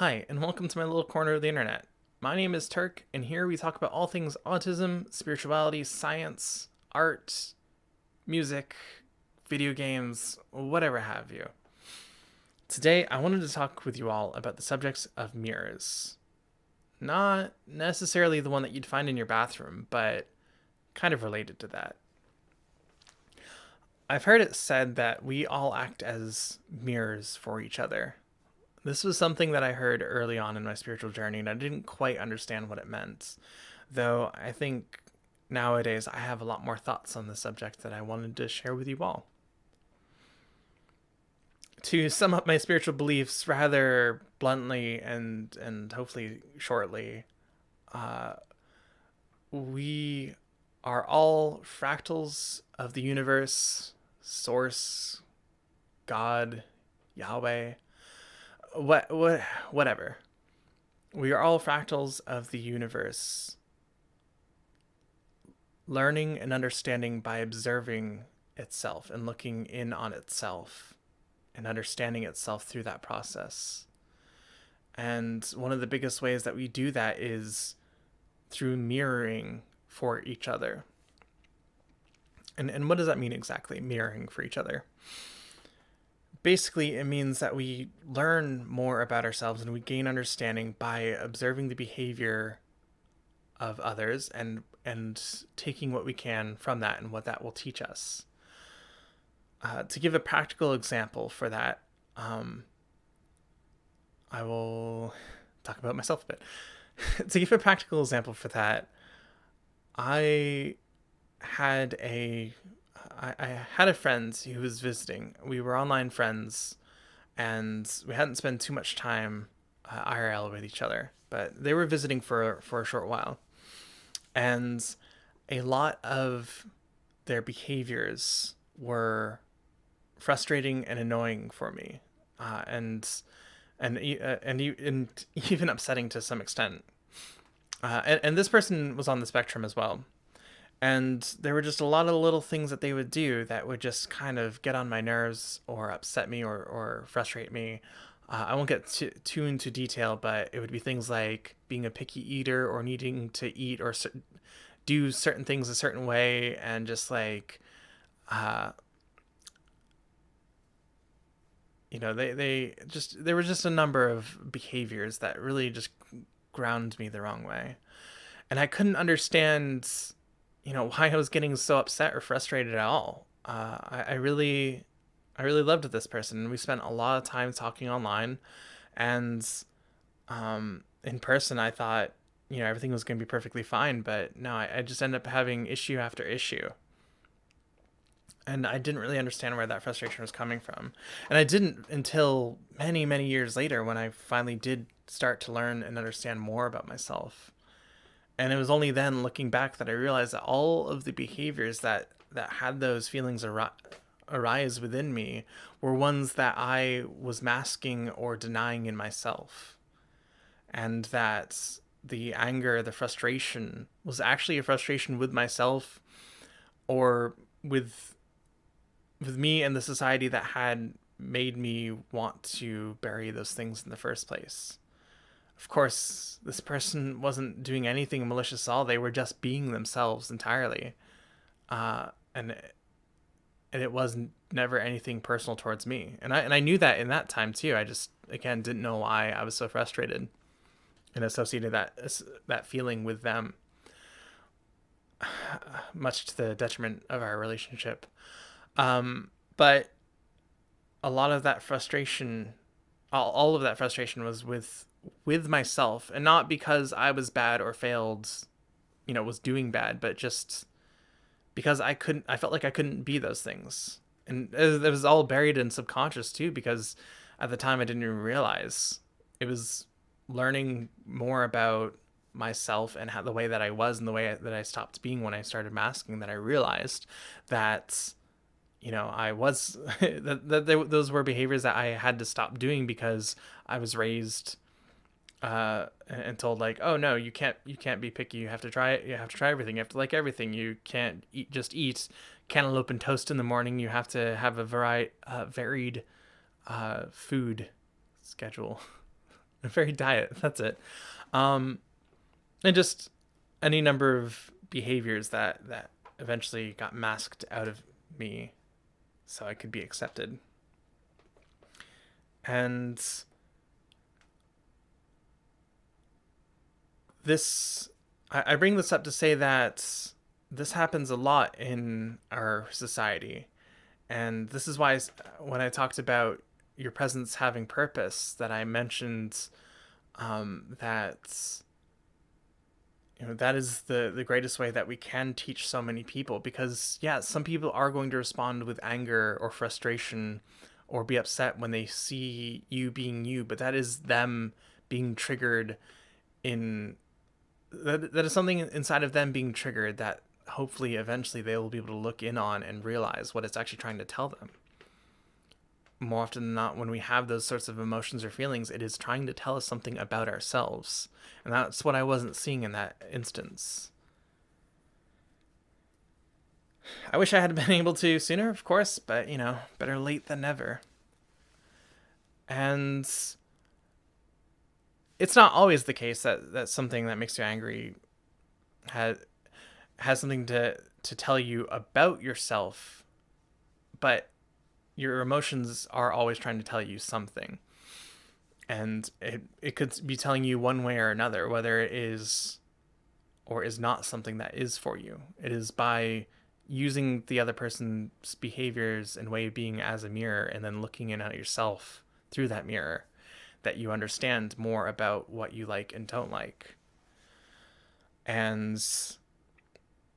Hi, and welcome to my little corner of the internet. My name is Turk, and here we talk about all things autism, spirituality, science, art, music, video games, whatever have you. Today, I wanted to talk with you all about the subjects of mirrors. Not necessarily the one that you'd find in your bathroom, but kind of related to that. I've heard it said that we all act as mirrors for each other. This was something that I heard early on in my spiritual journey, and I didn't quite understand what it meant. Though I think nowadays I have a lot more thoughts on the subject that I wanted to share with you all. To sum up my spiritual beliefs rather bluntly and hopefully shortly, uh, we are all fractals of the universe, source, God, Yahweh, whatever. We are all fractals of the universe, learning and understanding by observing itself and looking in on itself and understanding itself through that process. And one of the biggest ways that we do that is through mirroring for each other. And what does that mean exactly, mirroring for each other? Basically, it means that we learn more about ourselves and we gain understanding by observing the behavior of others and taking what we can from that and what that will teach us. To give a practical example for that, I will talk about myself a bit. To give a practical example for that, I had a I had a friend who was visiting. We were online friends, and we hadn't spent too much time IRL with each other. But they were visiting for a short while, and a lot of their behaviors were frustrating and annoying for me, and even upsetting to some extent. And this person was on the spectrum as well. And there were just a lot of little things that they would do that would just kind of get on my nerves or upset me or frustrate me. I won't get too into detail, but it would be things like being a picky eater or needing to eat or do certain things a certain way, and just like, uh, there was just a number of behaviors that really just ground me the wrong way, and I couldn't understand why I was getting so upset or frustrated at all. I really loved this person. We spent a lot of time talking online, and in person, I thought everything was going to be perfectly fine. But no, I just ended up having issue after issue, and I didn't really understand where that frustration was coming from. And I didn't until many years later when I finally did start to learn and understand more about myself. And it was only then, looking back, that I realized that all of the behaviors that had those feelings arise within me were ones that I was masking or denying in myself. And that the anger, the frustration, was actually a frustration with myself, or with me and the society that had made me want to bury those things in the first place. Of course, this person wasn't doing anything malicious at all. They were just being themselves entirely. And it was never anything personal towards me. And I knew that in that time too. I just, again, didn't know why I was so frustrated and associated that feeling with them, much to the detriment of our relationship. But a lot of that frustration, all of that frustration was with myself, and not because I was bad or failed, was doing bad, but just because I felt like I couldn't be those things. And it was all buried in subconscious too, because at the time I didn't even realize. It was learning more about myself and how the way that I was and the way that I stopped being when I started masking, that I realized that I was those were behaviors that I had to stop doing, because I was raised and told, like, oh no, you can't be picky, you have to try it, you have to try everything, you have to like everything, you can't eat cantaloupe and toast in the morning, you have to have a varied food schedule. A very diet. That's it. Um, and just any number of behaviors that eventually got masked out of me so I could be accepted. And this, I bring this up to say that this happens a lot in our society. And this is why when I talked about your presence having purpose, that I mentioned that that is the greatest way that we can teach so many people, because yeah, some people are going to respond with anger or frustration or be upset when they see you being you, but that is them being triggered in that is something inside of them being triggered that hopefully eventually they will be able to look in on and realize what it's actually trying to tell them. More often than not, when we have those sorts of emotions or feelings, it is trying to tell us something about ourselves. And that's what I wasn't seeing in that instance. I wish I had been able to sooner, of course, but better late than never. And it's not always the case that something that makes you angry has something to tell you about yourself, but your emotions are always trying to tell you something. And it could be telling you one way or another, whether it is or is not something that is for you. It is by using the other person's behaviors and way of being as a mirror and then looking in at yourself through that mirror that you understand more about what you like and don't like. And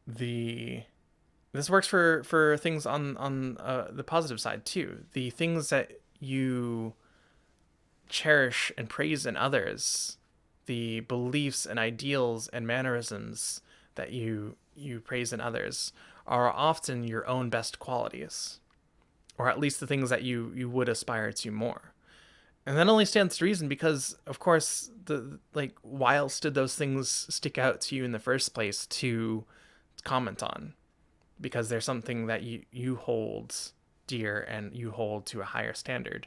this works for things on the positive side too. The things that you cherish and praise in others, the beliefs and ideals and mannerisms that you praise in others, are often your own best qualities, or at least the things that you would aspire to more. And that only stands to reason because, of course, why else did those things stick out to you in the first place to comment on? Because there's something that you hold dear and you hold to a higher standard.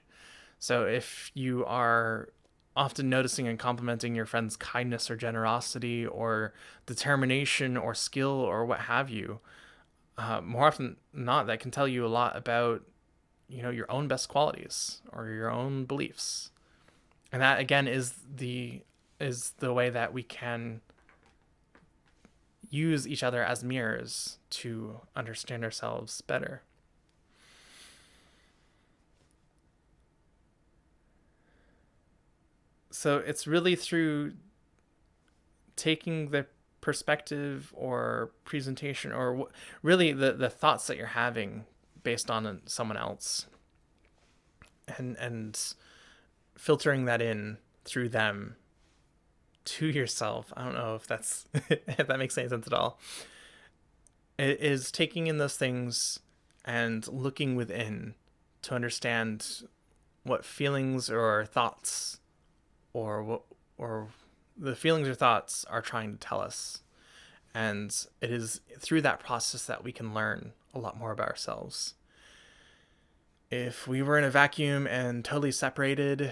So if you are often noticing and complimenting your friend's kindness or generosity or determination or skill or what have you, more often than not, that can tell you a lot about your own best qualities or your own beliefs. And that again is the way that we can use each other as mirrors to understand ourselves better. So it's really through taking the perspective or presentation or really the thoughts that you're having based on someone else and filtering that in through them to yourself. I don't know if that's if that makes any sense at all. It is taking in those things and looking within to understand what feelings or thoughts or the feelings or thoughts are trying to tell us. And it is through that process that we can learn a lot more about ourselves. If we were in a vacuum and totally separated,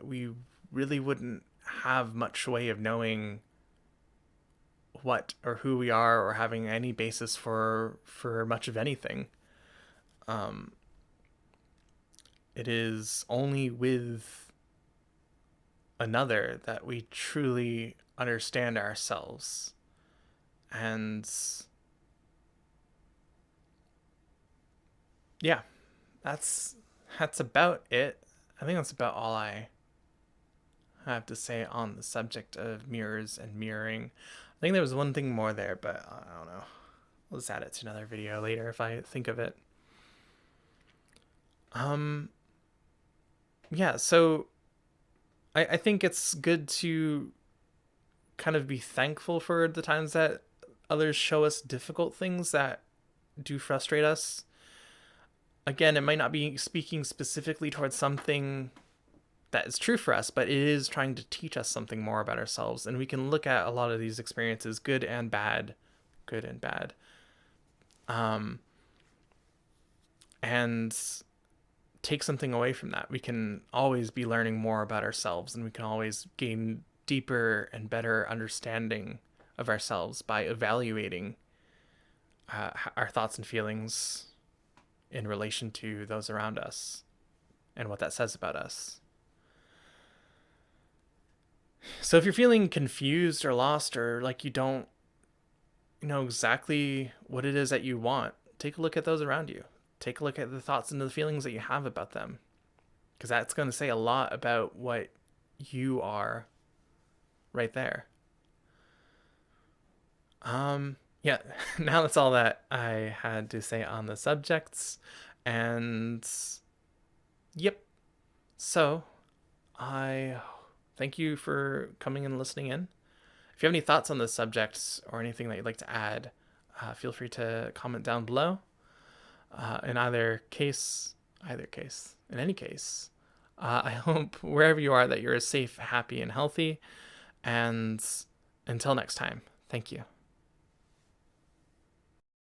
we really wouldn't have much way of knowing what or who we are or having any basis for much of anything. It is only with another that we truly understand ourselves. And yeah, that's about it. I think that's about all I have to say on the subject of mirrors and mirroring. I think there was one thing more there, but I don't know. I'll just add it to another video later if I think of it. Yeah, so I think it's good to kind of be thankful for the times that others show us difficult things that do frustrate us. Again, it might not be speaking specifically towards something that is true for us, but it is trying to teach us something more about ourselves. And we can look at a lot of these experiences, good and bad, and take something away from that. We can always be learning more about ourselves, and we can always gain deeper and better understanding of ourselves by evaluating our thoughts and feelings in relation to those around us and what that says about us. So if you're feeling confused or lost, or like you don't know exactly what it is that you want, take a look at those around you. Take a look at the thoughts and the feelings that you have about them, because that's going to say a lot about what you are right there. Yeah, now that's all that I had to say on the subjects. And yep. So I thank you for coming and listening in. If you have any thoughts on the subjects or anything that you'd like to add, feel free to comment down below. In in any case, I hope wherever you are that you're safe, happy, and healthy. And until next time, thank you.